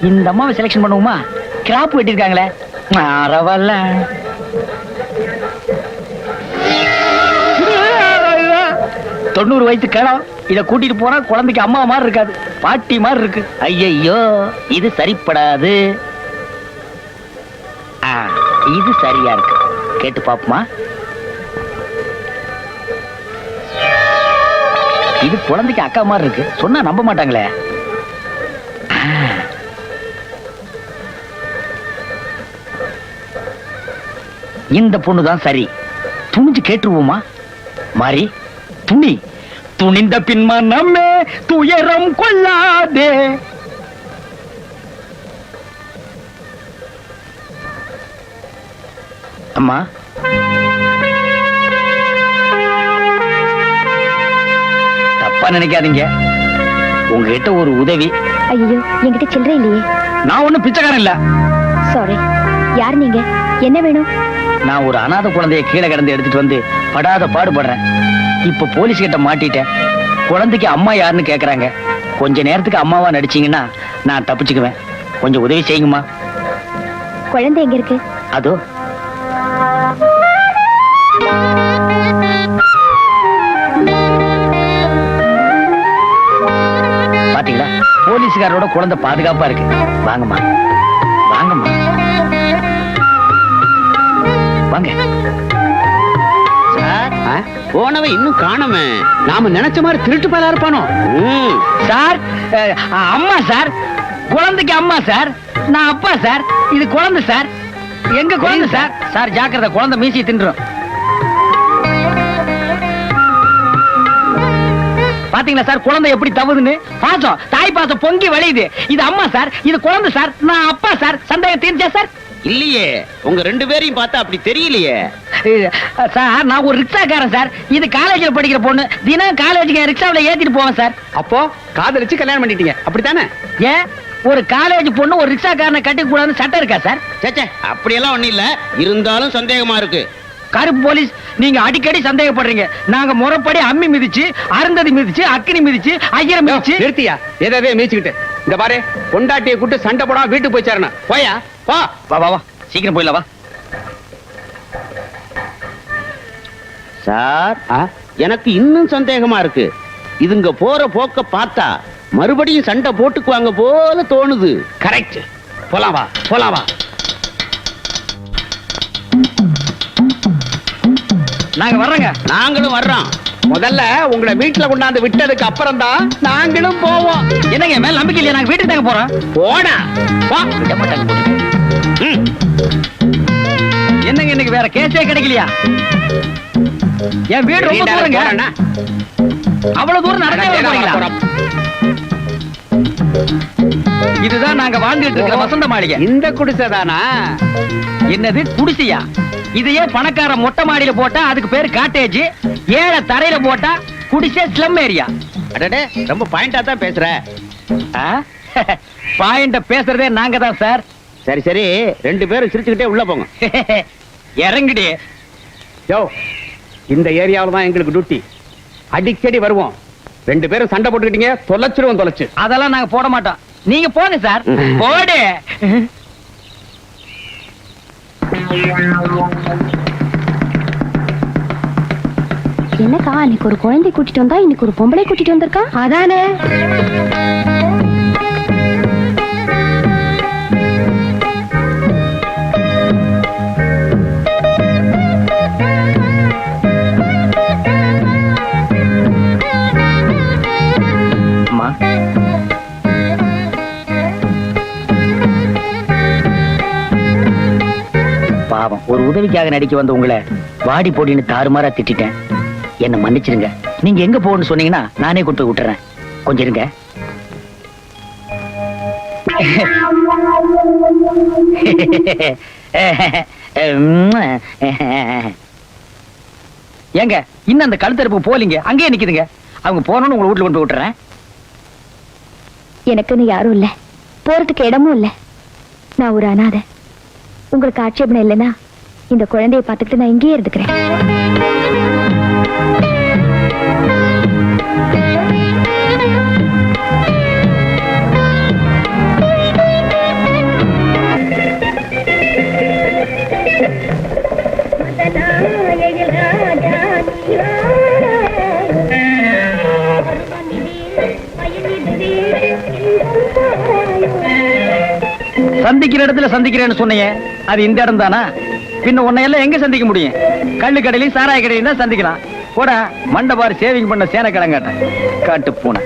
இந்த அம்மாவை செலக்ஷன் பண்ணுவோமா? கிராப் வெட்டிருக்காங்களே, பரவாயில்ல. தொண்ணூறு வயசு கிழம் இத கூட்டிட்டு போனா குழந்தைக்கு அம்மா மாதிரி இருக்காது, பாட்டி மாதிரி இருக்கு. ஐயோ, இது சரிப்படாது. இது சரியா இருக்கு, கேட்டு பாப்போமா? இது குழந்தைக்கு அக்கா மாதிரி இருக்கு, சொன்னா நம்ப மாட்டாங்களே. இந்த பொண்ணுதான் சரி, துணிஞ்சு கேட்டுருவோமா? மாறி துணி, துணிந்த பின்மா நம்மே துயரம் கொள்ளாதே. அம்மா, தப்பா நினைக்காதீங்க, உங்ககிட்ட ஒரு உதவி. ஐயோ, என்கிட்ட சில்லறை இல்லையே. நான் ஒண்ணும் பிச்சைக்காரன் இல்ல. சாரி. யார் நீங்க? என்ன வேணும்? நான் ஒரு அனாதை குழந்தைய கீழே கிடந்து எடுத்துட்டு வந்து படாத பாடுபடுறேன். இப்ப போலீஸ் கிட்ட மாட்டிட்டேன். குழந்தைக்கு அம்மா யாருன்னு கேக்குறாங்க. கொஞ்ச நேரத்துக்கு அம்மாவா நடிச்சீங்கன்னா நான் தப்பிச்சுக்குவேன். கொஞ்சம் உதவி செய்யுங்கம்மா. குழந்தை எங்க இருக்கு? அதோ. பாத்தீங்களா, போலீஸ்காரோட குழந்தை பாதுகாப்பா இருக்கு. வாங்கம்மா, வாங்கம்மா, வாங்க. போனவன் இன்னும் காணோமே. நாம நினைச்ச மாதிரி திருட்டு பயிலா இருப்பானோ? சார், அம்மா சார், குழந்தைக்கு அம்மா சார், நான் அப்பா சார், இது குழந்தை சார். எங்க குழந்தை சார்? சார் ஜாக்கிரதை, குழந்தை மீசி தின்றும். பாத்தீங்களா சார், குழந்தை எப்படி தவுதுன்னு? பாசம், தாய் பாசம் பொங்கி வழியுது. இது அம்மா சார், இது குழந்தை சார், நான் அப்பா சார். சந்தேகம் தீர்ச்சா சார்? இல்லையே, உங்க ரெண்டு பேரையும் பார்த்தா அப்படி தெரியலையே. சார், நான் ஒரு ரிக்ஷாக்காரன் சார். இது காலேஜ்ல படிக்கிற பொண்ணு. தினம் காலேஜுக்கு ரிக்ஷாவில ஏத்திட்டு போவேன் சார். அப்போ காதலிச்சு கல்யாணம் பண்ணிட்டீங்க, அப்படித்தானே? ஏன் ஒரு காலேஜ் பொண்ணு ஒரு ரிக்ஷாக்காரனை கட்டிக்க கூடாதுன்னு சட்டம் இருக்கா சார்? சேச்சே, அப்படியெல்லாம் ஒண்ணும் இல்ல. இருந்தாலும் சந்தேகமா இருக்கு. கருப்பு போலீஸ், நீங்க அடிக்கடி சந்தேகப்படுறீங்க. நாங்க முறைப்படி அம்மி மிதிச்சு, அருந்ததி மிதிச்சு, அக்கினி மிதிச்சு, ஐயரம் மிதிச்சு. நிறுத்தியா? எதவே மிதிச்சுக்கிட்டு இந்த பாரு, பொண்டாட்டியை கூட்டு சண்டை போடாம வீட்டுக்கு போய் சேரணும். போயா, வா வா வா வா, சீக்கிரம் போயிடலாம் வா. சார், எனக்கு இன்னும் சந்தேகமா இருக்கு. இதுங்க போற போக்க பார்த்தா மறுபடியும் சண்டை போட்டுக்குவாங்க போல தோணுது. கரெக்ட். போலாம் வா, போலாம் வா. நாங்க வர்றோங்க. நாங்களும் வர்றோம். முதல்ல உங்களை வீட்டுல கொண்டாந்து விட்டதுக்கு அப்புறம் தான் நாங்களும் போவோம். என்னங்க மேல நம்பிக்கை இல்லையா? நாங்க வீட்டுக்கு தாங்க போறோம். போடா, வா. என்னங்க இன்னைக்கு வேற கேஸே கிடைக்கலையா? என் வீடு ரொம்ப தூரங்க. அவ்வளவு தூரம் நடக்க போறீங்களா? இதுதான் நாங்க வாழ்ந்துட்டு இருக்கிற வசந்த மாளிகை. இந்த குடிசைதானா? என்னது குடிசையா? இதையே பணக்கார மொட்டை மாடியில போட்டா அதுக்கு பேரு காட்டேஜ், ஏழை தரையில போட்டா குடிசை, ஸ்லம் ஏரியா. அடடே, ரொம்ப பாயிண்டா தான் பேசுற. பாயிண்ட பேசுறதே நாங்க தான் சார். சரி சரி, ரெண்டு பேரும் சிரிச்சுக்கிட்டே உள்ள போங்க. இறங்குடி. யோ, இந்த ஏரியாவில தான் எங்களுக்கு டியூட்டி. அடிக்கடி வருவோம். ரெண்டு பேரும் சண்டை போட்டுக்கிட்டீங்க, தொலைச்சிருவோம். தொலைச்சு அதெல்லாம் நாங்க போட மாட்டோம். நீங்க போங்க சார். போடு. என்னக்கா, அன்னைக்கு ஒரு குழந்தை கூட்டிட்டு வந்தா இன்னைக்கு ஒரு பொம்பளை கூட்டிட்டு வந்திருக்கா? அதானே. பாவம், ஒரு உதவிக்காக நடிக்க வந்த உங்களை வாடி போடின்னு தாறுமாறா திட்டேன். என்ன மன்னிச்சிருங்க. நீங்க எங்க போகணும்னு சொன்னீங்கன்னா நானே கொண்டு போய் விட்டுறேன். கொஞ்சம் இருங்க. ஏங்க, இன்னும் அந்த கழுத்தறுப்பு போலீங்க, அங்கேயே நிக்குதுங்க. அவங்க போனோன்னு உங்களை வீட்டுல கொண்டு போய் விட்டுறேன். எனக்குன்னு யாரும் இல்ல, போறதுக்கு இடமும் இல்ல. நான் ஒரு அனாதை. உங்களுக்கு ஆட்சேபணம் இல்லைன்னா இந்த குழந்தையை பார்த்துக்கிட்டு நான் இங்கேயே இருந்துக்கிறேன். சந்திக்கிற இடத்துல சந்திக்கிறேன்னு சொன்னீங்க, அது இந்த இடம் தானா? பின்ன உன்னை எல்லாம் எங்க சந்திக்க முடியும்? கள்ளு கடையிலையும் சாராய கடையிலையும் தான் சந்திக்கலாம். போட மண்டபாரு சேவிங் பண்ண சேன கிளங்காட்டேன் காட்டு பூனை.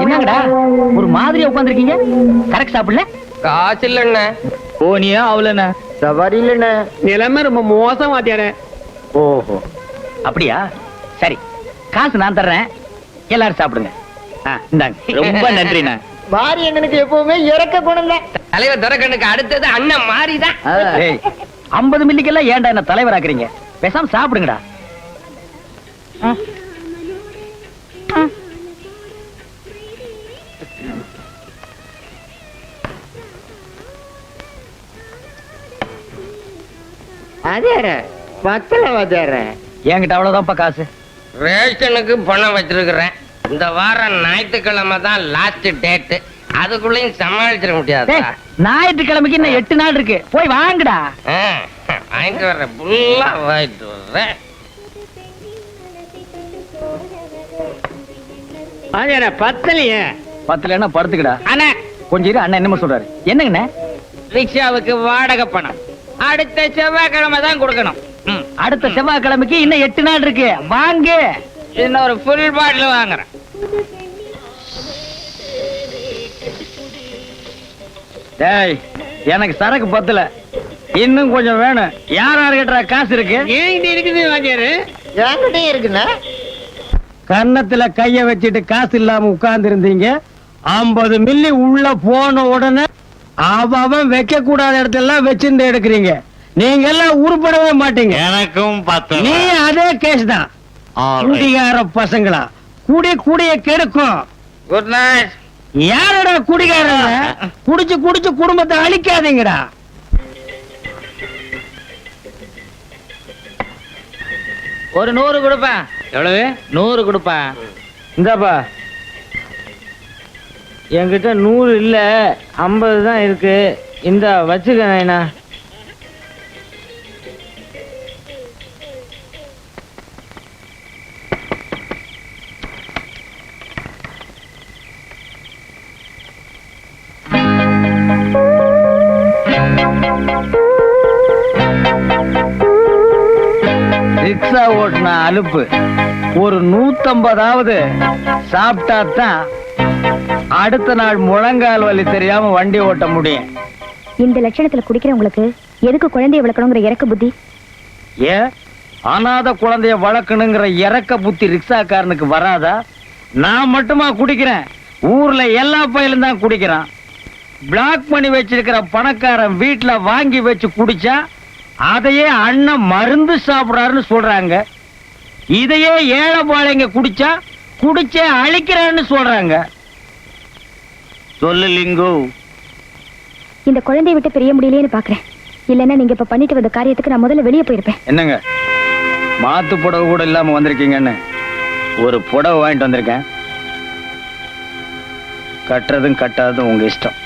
என்னங்கடா ஒரு மாதிரியா உட்காந்துருக்கீங்க? கரெக்ட் சாப்பிடல? காசு இல்லண்ண. போனியா அவளண்ணா? சவாரி இல்லண்ண. நிலைமை ரொம்ப மோசம் வாத்தியாரே. ஓஹோ அப்படியா? சரி, காசு நான் தர்றேன், எல்லாரும் சாப்பிடுங்க. இந்தாங்க. ரொம்ப நன்றிண்ணா. மாரி அண்ணனுக்கு எப்பவுமே இறக்க குணம் தான். தலைவர் துரைக்கண்ணுக்கு அடுத்தது அண்ணன் மாரிதான். 50 மில்லிக்கெல்லாம் ஏன்டா என்ன தலைவராக்குறீங்க? பேசாம சாப்பிடுங்கடா. அதேற பத்தல வாத்தியார. என்கிட்ட அவ்வளவுதான்ப்பா காசு. ரேஷனுக்கு பணம் வச்சிருக்கிறேன். இந்த வாரம் ஞாயிற்றுக்கிழமை தான் லாஸ்ட் டேட். அதுக்குள்ளயும் சமாளிச்சிட முடியாது. ஞாயிற்றுக்கிழமைக்கு இன்னும் 8 நாள் இருக்கு, போய் வாங்குடா. வாங்கிட்டு வர்றேன், ஃபுல்லா வாங்கிட்டு வர்றேன். வாத்தியாரே பத்தலையே. பத்தலைன்னா படுத்துக்கடா. அண்ணா கொஞ்சம் இரு, அண்ணன் என்னமா சொல்றாரு? என்னங்கண்ணே? ரிக்ஷாவுக்கு வாடகை பணம் அடுத்த செவ்வாய்க்கிழமை தான் கொடுக்கணும். அடுத்த செவ்வாய்க்கிழமைக்கு இன்னும் 8 நாள் இருக்கு, வாங்கு. இன்னொரு ஃபுல் பாட்டில் வாங்குறேன். டேய், எனக்கு சரக்கு பத்தல, இன்னும் கொஞ்சம் வேணும். யார் யாருக்கிட்ட காசு இருக்கு? ஏன் இருக்குது வாத்தியாரு? என்கிட்ட இருக்குண்ணா. கன்னத்துல கைய வச்சுட்டு காசு இல்லாம உட்கார்ந்து இருந்தீங்க. 50 மில்லி உள்ள போன உடனே அவன் வைக்க கூடாத இடத்துல வச்சிருந்து எடுக்கிறீங்க. நீங்க எல்லாம் உருப்படவே மாட்டீங்க. எனக்கும் நீ அதே கேஸ் தான். குடிகார பசங்களா, குடிய கெடுக்கும். Good night. யாரடா குடிகாரங்க? குடிச்சு குடிச்சு குடும்பத்தை அழிக்காதீங்கடா. ஒரு 100 கொடுப்பா. எவ்வளவு? 100 கொடுப்பா. இந்தாப்பா, என்கிட்ட 100 இல்ல, 50 தான் இருக்கு. இந்த வச்சுக்க நாயனா. ரிக்ஷா ஓட்டுன அலுப்பு ஒரு 150ஆவது சாப்பிட்டா தான் அடுத்த நாள் முழங்கால் வலி தெரியாம வண்டி ஓட்ட முடியும். இந்த லட்சணத்துல குடிக்கிறவங்களுக்கு எதுக்கு குழந்தைய வளர்க்கணுங்கிற இறக்க புத்தி? ஏன் அனாதை குழந்தைய வளர்க்கணுங்கிற இறக்க புத்தி ரிக்ஷாக்காரனுக்கு வராதா? நான் மட்டுமா குடிக்கிறேன்? ஊர்ல எல்லா பையலும் தான் குடிக்கிறான். பிளாக் பண்ணி வச்சிருக்கிற பணக்காரன் வீட்டுல வாங்கி வச்சு குடிச்சா அதையே அண்ணன் மருந்து சாப்பிடுறாருன்னு சொல்றாங்க. இதையே ஏழை பாளையங்க குடிச்சா குடிச்சே அழிக்கிறான்னு சொல்றாங்க. சொல்லு லிங்கு. இந்த குழந்தைய விட்டு பிரிய முடியலையேன்னு பாக்குறேன். இல்லன்னா நீங்க இப்ப பண்ணிட்டு வந்த காரியத்துக்கு நான் முதல்ல வெளியே போயிருப்பேன். என்னங்க மாத்து புடவை கூட இல்லாம வந்திருக்கீங்கன்னு ஒரு புடவை வாங்கிட்டு வந்திருக்கேன். கட்டுறதும் கட்டாததும் உங்க இஷ்டம்.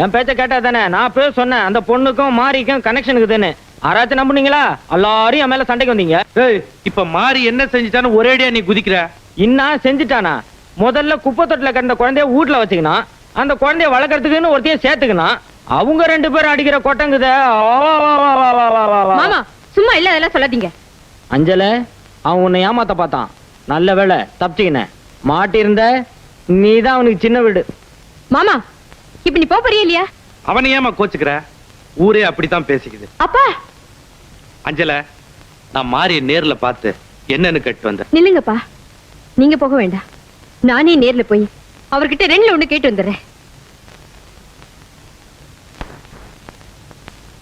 என் பேச்ச கேட்டா தானே நான் அப்பவே சொன்னேன் அந்த பொண்ணுக்கும் மாரிக்கும் கனெக்ஷன் இருக்குதுன்னு. யாராச்சும் நம்புனீங்களா? எல்லாரும் என் மேல சண்டைக்கு வந்தீங்க. ஏய், இப்ப மாறி என்ன செஞ்சுட்டான்னு ஒரேடியா நீ குதிக்கிற? இன்னும் செஞ்சுட்டானா? முதல்ல குப்பை தொட்டில கிடந்த குழந்தைய வீட்டுல வச்சுக்கணும், அந்த குழந்தைய வளர்க்கறதுக்குன்னு ஒருத்தையும் சேர்த்துக்கணும். அவங்க 2 பேரும் அடிக்கிற கொட்டங்குத. மாமா சும்மா இல்ல அதெல்லாம் சொல்லாதீங்க. அஞ்சல, அவன் உன்னை ஏமாத்த பார்த்தான். நல்ல வேளை தப்பிச்சுக்கின. மாட்டிருந்த நீதான் அவனுக்கு சின்ன வீடு. மாமா இப்ப நீ போறியா இல்லையா? அவனை ஏமா கோச்சுக்கிற? ஊரே அப்படித்தான் பேசிக்குது. அப்பா அஞ்சல, நான் மாறிய நேர்ல பார்த்து என்னன்னு கேட்டு வந்தேன். நில்லுங்கப்பா, நீங்க போக வேண்டாம். நானே நேர்ல போய் அவர்கிட்ட 2ல 1 கேட்டு வந்துடுறேன்.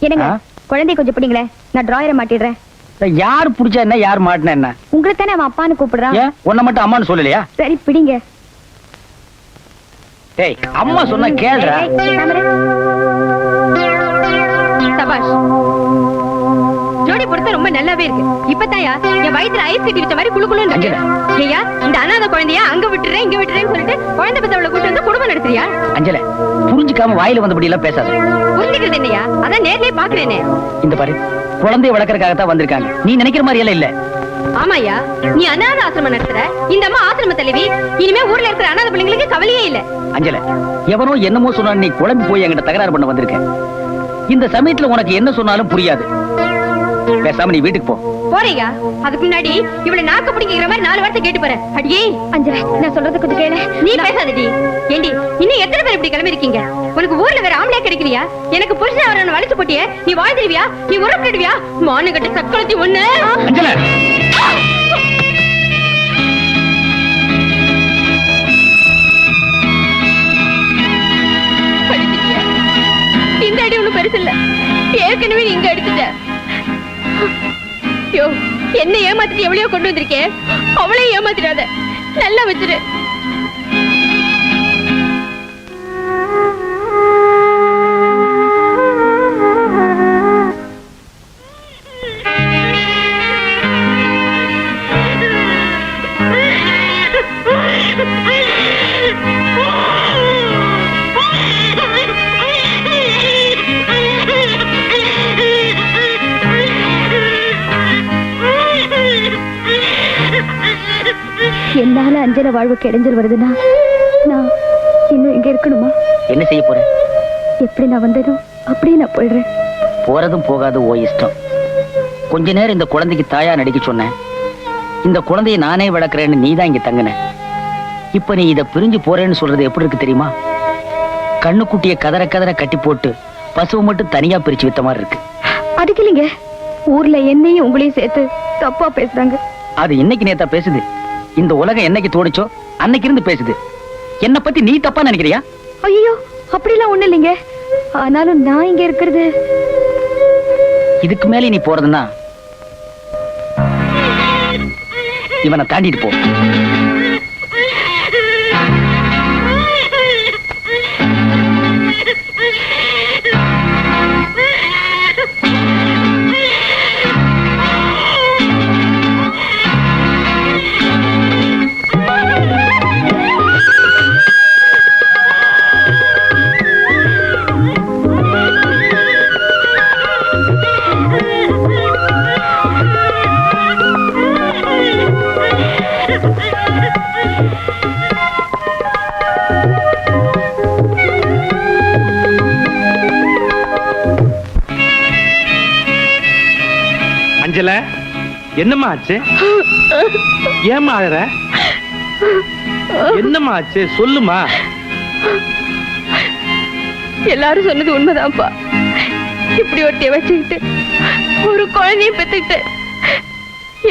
என்னங்க, குழந்தை கொஞ்சம் பிடிங்களேன், நான் டிராயரை மாட்டிடுறேன். யாரு புடிச்சா என்ன, யார் மாட்டினா என்ன? உங்களுக்கு தானே அவன் அப்பான்னு கூப்பிடுறான். ஏன் உன்னை மட்டும் அம்மான்னு சொல்லலையா? சரி பிடிங்க. டேய், அம்மா சொன்னா கேளுடா. சபாஷ், ஜோடி பொறுத்த ரொம்ப நல்லாவே இருக்கு. இப்பதாயா என் வயித்துல ஐஸ் கட்டி வச்ச மாதிரி குளுகுளுன்னு இருக்கு. ஏயா இந்த அனாதை குழந்தையா அங்க விட்டுறேன் இங்க விட்டுறேன்னு சொல்லிட்டு குழந்தை பத்தவளை கூட்டு வந்து குடும்பம் நடத்துறியா? அஞ்சல, புரிஞ்சுக்காம வாயில வந்தபடி எல்லாம் பேசாத. புரிஞ்சுக்கிறது என்னையா? அதான் நேர்லயே பாக்குறேனே. இந்த பாரு, குழந்தைய வளர்க்கறதுக்காகத்தான் வந்திருக்காங்க. நீ நினைக்கிற மாதிரி எல்லாம் இல்ல. ஆமாயா, நீ அனாதை ஆசிரமம் நடத்துற. இந்த அம்மா ஆசிரம தலைவி. இனிமே ஊர்ல இருக்கிற அனாதை பிள்ளைங்களுக்கு கவலையே இல்ல. அஞ்சல, எவனோ என்னமோ சொன்னா நீ குழம்பு போய் என்கிட்ட தகராறு பண்ண வந்திருக்க. இந்த சமயத்துல உனக்கு என்ன சொன்னாலும் புரியாது. பேசாம நீ வீட்டுக்கு போ. போறீங்க? அதுக்கு முன்னாடி இவ்வளவு நாக்கு பிடிக்கிற மாதிரி 4 வார்த்தை கேட்டு போறேன். அடியே அஞ்சல, நான் சொல்றது கொஞ்சம் கேளு. நீ பேசாதடி. ஏண்டி இன்னும் எத்தனை பேர் இப்படி கிளம்பி இருக்கீங்க? உனக்கு ஊர்ல வேற ஆம்பளையா கிடைக்கலையா? எனக்கு புருஷன் அவரை வளைச்சு போட்டியே, நீ வாழ்ந்துருவியா? நீ உறப்பிடுவியா? மானு கட்ட சக்களத்தி ஒண்ணு. அஞ்சல, இந்த அடி ஒண்ணும் பெருசு இல்ல, ஏற்கனவே நீங்க அடிச்சுட்ட. யோ, என்ன ஏமாத்திட்டு எவ்வளவு கொண்டு வந்திருக்கேன், அவளையும் ஏமாத்திடாத. நல்லா வச்சிரு. என்னால அஞ்சல வாழ்வுக்கு இடைஞ்சல் வருதுன்னா நான் இன்னும் இங்க இருக்கணுமா? என்ன செய்ய போற? எப்படி நான் வந்ததும் அப்படியே நான் போயிடுறேன். போறதும் போகாது ஓ இஷ்டம். கொஞ்ச நேரம் இந்த குழந்தைக்கு தாயா நடிக்க சொன்னேன். இந்த குழந்தையை நானே வளர்க்கிறேன்னு நீ தான் இங்க தங்கின. இப்ப நீ இதை பிரிஞ்சு போறேன்னு சொல்றது எப்படி இருக்கு தெரியுமா? கண்ணுக்குட்டிய கதற கதற கட்டி போட்டு பசுவை மட்டும் தனியா பிரிச்சு வித்த மாதிரி இருக்கு. அதுக்கு இல்லைங்க, ஊர்ல என்னையும் உங்களையும் சேர்த்து தப்பா பேசுறாங்க. அது இன்னைக்கு நேத்தா பேசுது. இந்த உலகம் என்னைக்கு தோடிச்சோ அன்னைக்கு இருந்து பேசுது. என்ன பத்தி நீ தப்பா நினைக்கிறியா? ஐயோ, அப்படிலாம் ஒண்ணு இல்லைங்க. ஆனாலும் நான் இங்க இருக்கிறது. இதுக்கு மேலே நீ போறதுன்னா இவனை தாண்டிட்டு போ. அஞ்சல, என்னம்மா ஆச்சு? ஏம்மா அழற? என்னம்மா ஆச்சு சொல்லுமா. எல்லாரும் சொன்னது உண்மைதான்ப்பா. இப்படி ஒட்டிய வச்சுக்கிட்டு ஒரு குழந்தையும் பெத்துக்கிட்டு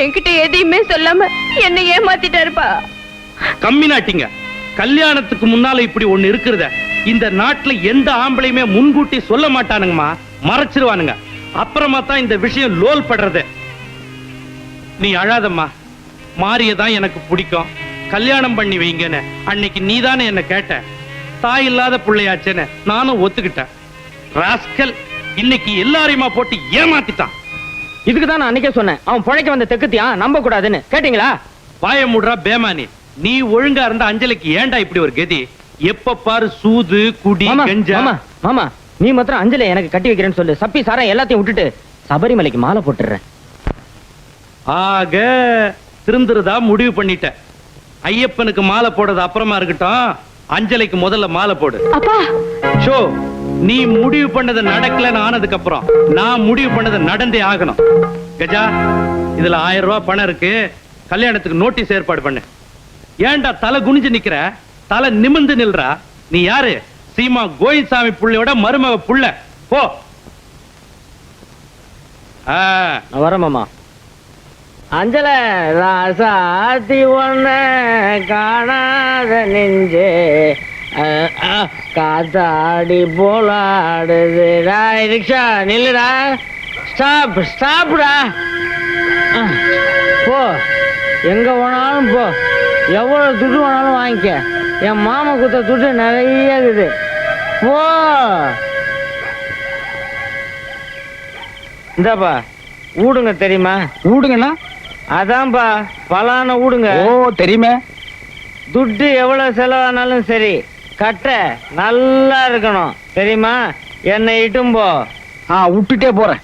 என்கிட்ட எதையுமே சொல்லாம என்ன ஏமாத்திட்டாருப்பா. கம்மி நாட்டிங்க. கல்யாணத்துக்கு முன்னால இப்படி ஒண்ணு இருக்குறத இந்த நாட்டுல எந்த ஆம்பளையுமே முன்கூட்டி சொல்ல மாட்டானுங்கம்மா, மறைச்சிருவானுங்க. அப்புறமா தான் இந்த விஷயம் லோல் படுறது. நீ அழாதம்மா, மாரியதான் எனக்கு பிடிக்கும், கல்யாணம் பண்ணி வைங்கன்னு அன்னைக்கு நீதானே என்ன கேட்ட. தாய் இல்லாத பிள்ளையாச்சேன்னு நானும் ஒத்துக்கிட்டேன். ராஸ்கல் இன்னைக்கு எல்லாரையுமா போட்டு ஏமாத்திட்டான். இதுக்கு தான் நான் அன்னைக்கே சொன்னேன், அவன் புழைக்க வந்த தெக்குத்தியா நம்ப கூடாதுன்னு. கேட்டீங்களா? வாய மூடுறா பேமானி. நீ ஒழுங்கா இருந்த அஞ்சலிக்கு ஏன்டா இப்படி ஒரு கதி? எப்ப பாரு சூது குடி மாமா கஞ்சா. மாமா மாமா நீ மாத்திரம் அஞ்சலி எனக்கு கட்டி வைக்கிறேன்னு சொல்லு. சப்பி சாரா எல்லாத்தையும் விட்டுட்டு சபரிமலைக்கு மாலை போட்டுறேன். ஆக திருந்துறதா முடிவு பண்ணிட்ட. ஐயப்பனுக்கு மாலை போடுறது அப்புறமா இருக்கட்டும், அஞ்சலிக்கு முதல்ல மாலை போடு. அப்பா ஷோ, நீ முடிவு பண்ணது நடக்கலன்னு ஆனதுக்கு அப்புறம் நான் முடிவு பண்ணது நடந்தே ஆகணும். கஜா, இதுல 1000 ரூபாய் பணம் இருக்கு. கல்யாணத்துக்கு நோட்டீஸ் ஏற்பாடு பண்ணு. ஏன்டா தலை குனிஞ்சு நிக்கிற? தலை நிமிர்ந்து நில்றா. நீ யாரு? சீமா கோயில்சாமி புள்ளையோட மருமக புள்ள. போ. நான் வரேன் மாமா. அஞ்சல ராசாத்தி ஒன்ன காணாத நெஞ்சே காத்தாடி போலாடுது. ரிக்ஷா நில்லுடா. ஸ்டாப் ஸ்டாப்டா. போ, எங்க போனாலும் போ, எவ்வளவு துட்டு வேணாலும் வாங்கிக்க. என் மாமா குத்த துட்டு நிறைய இருக்குது. போ. இந்தாப்பா ஊடுங்க. தெரியுமா? ஊடுங்கண்ணா. அதான்பா பலான ஊடுங்க. ஓ தெரியுமே. துட்டு எவ்வளவு செலவானாலும் சரி, கட்ட நல்லா இருக்கணும். தெரியுமா? என்னை இட்டும் போ. விட்டுட்டே போறேன்.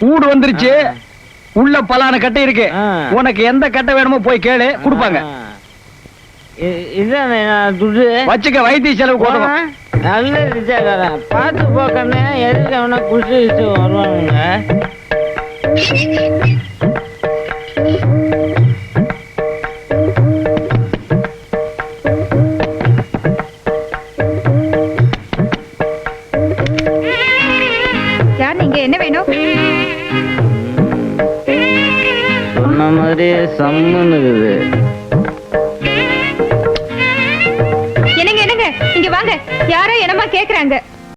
ஊடு வந்துருச்சு. உள்ள பலான கட்டை இருக்கு. உனக்கு எந்த கட்டை வேணுமோ போய் கேளு, கொடுப்பாங்க. இதானே துட்டு வச்சுக்க, வைத்திய செலவு கொடுக்கணும். நல்ல ரிச்சாக்காரன் பார்த்து போக்கண்ணே. எதுக்கு அவனா குசு வருவானுங்க. யார் நீங்க? என்ன வேணும்? சொன்ன மாதிரியே சம்மன்னு இருக்குது. என்னங்க என்னங்க இங்க வாங்க. யாரோ என்னமா கேக்குறாங்க.